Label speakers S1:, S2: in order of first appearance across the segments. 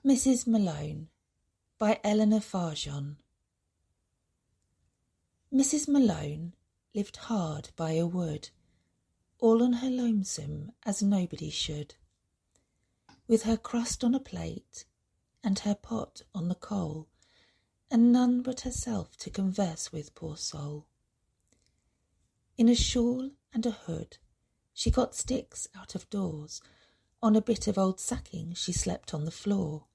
S1: Mrs. Malone by Eleanor Farjeon. Mrs. Malone lived hard by a wood, all on her lonesome as nobody should, with her crust on a plate and her pot on the coal, and none but herself to converse with, poor soul. In a shawl and a hood she got sticks out of doors, on a bit of old sacking she slept on the floor,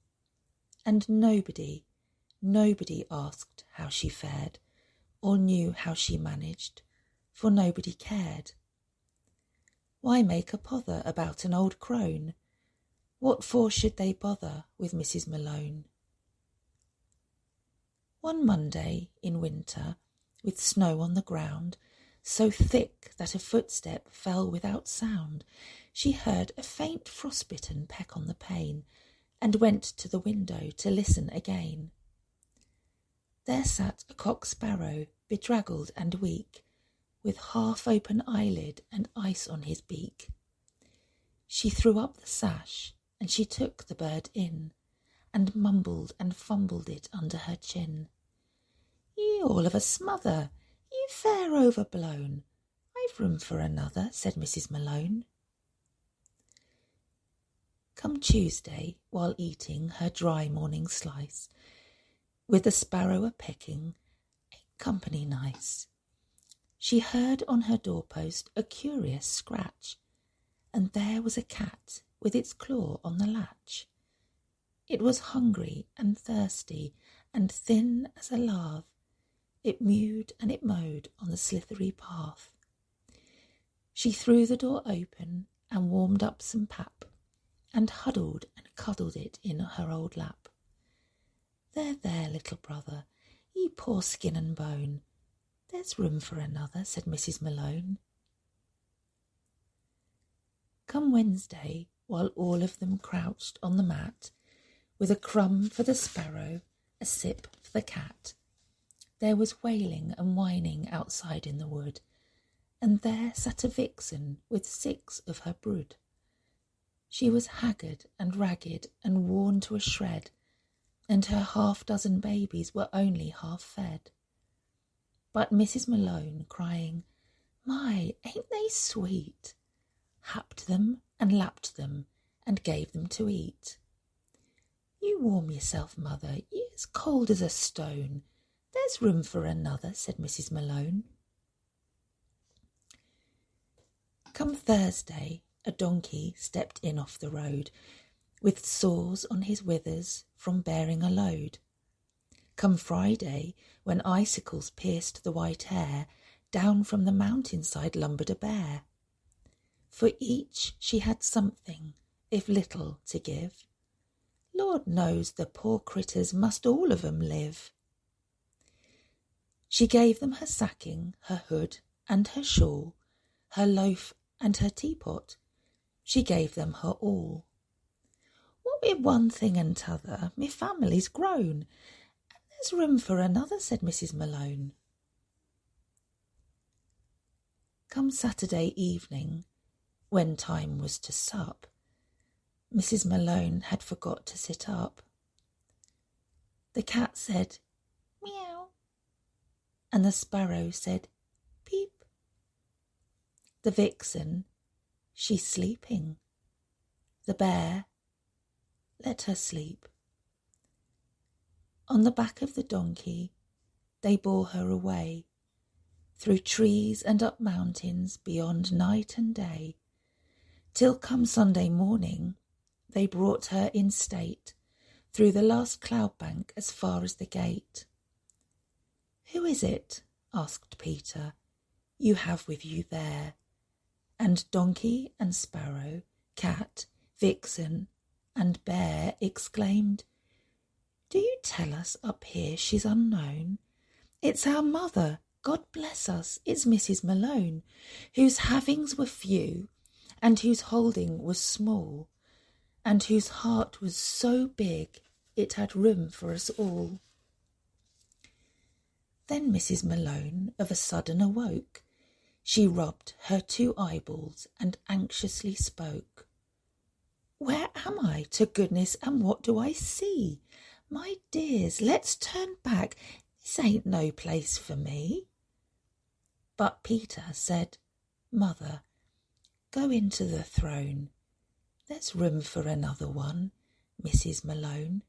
S1: and nobody asked how she fared, or knew how she managed, for nobody cared. Why make a pother about an old crone? What for should they bother with Mrs. Malone? One Monday in winter, with snow on the ground, so thick that a footstep fell without sound, she heard a faint frostbitten peck on the pane, and went to the window to listen again. There sat a cock sparrow, bedraggled and weak, with half-open eyelid and ice on his beak. She threw up the sash, and she took the bird in, and mumbled and fumbled it under her chin. "Ye all of a smother, ye fair overblown. I've room for another," said Mrs. Malone. Come Tuesday, while eating her dry morning slice, with the sparrow a-pecking, ain't company nice. She heard on her doorpost a curious scratch, and there was a cat with its claw on the latch. It was hungry and thirsty and thin as a lath. It mewed and it mowed on the slithery path. She threw the door open and warmed up some pap, and huddled and cuddled it in her old lap. "There, there, little brother, ye poor skin and bone, there's room for another," said Mrs. Malone. Come Wednesday, while all of them crouched on the mat, with a crumb for the sparrow, a sip for the cat, there was wailing and whining outside in the wood, and there sat a vixen with 6 of her brood. She was haggard and ragged and worn to a shred, and her half-dozen babies were only half fed. But Mrs. Malone, crying, "My, ain't they sweet?" happed them and lapped them and gave them to eat. "You warm yourself, mother, you're as cold as a stone. There's room for another," said Mrs. Malone. Come Thursday, a donkey stepped in off the road, with sores on his withers from bearing a load. Come Friday, when icicles pierced the white air, down from the mountainside lumbered a bear. For each she had something, if little, to give. Lord knows the poor critters must all of 'em live. She gave them her sacking, her hood and her shawl, her loaf and her teapot. She gave them her all. "What with one thing and t'other, me family's grown, and there's room for another," said Mrs. Malone. Come Saturday evening, when time was to sup, Mrs. Malone had forgot to sit up. The cat said, "Meow," and the sparrow said, "Peep." The vixen, "She's sleeping." The bear, "Let her sleep." On the back of the donkey they bore her away, through trees and up mountains beyond night and day, till come Sunday morning they brought her in state through the last cloud bank as far as the gate. "Who is it," asked Peter, "you have with you there?" And donkey and sparrow, cat, vixen and bear exclaimed, "Do you tell us up here she's unknown? It's our mother, God bless us, it's Mrs. Malone, whose havings were few, and whose holding was small, and whose heart was so big it had room for us all." Then Mrs. Malone of a sudden awoke. She rubbed her 2 eyeballs and anxiously spoke. Where am I, to goodness, and what do I see? My dears, let's turn back. This ain't no place for me. But Peter said, Mother, go into the throne. There's room for another one, Mrs. Malone.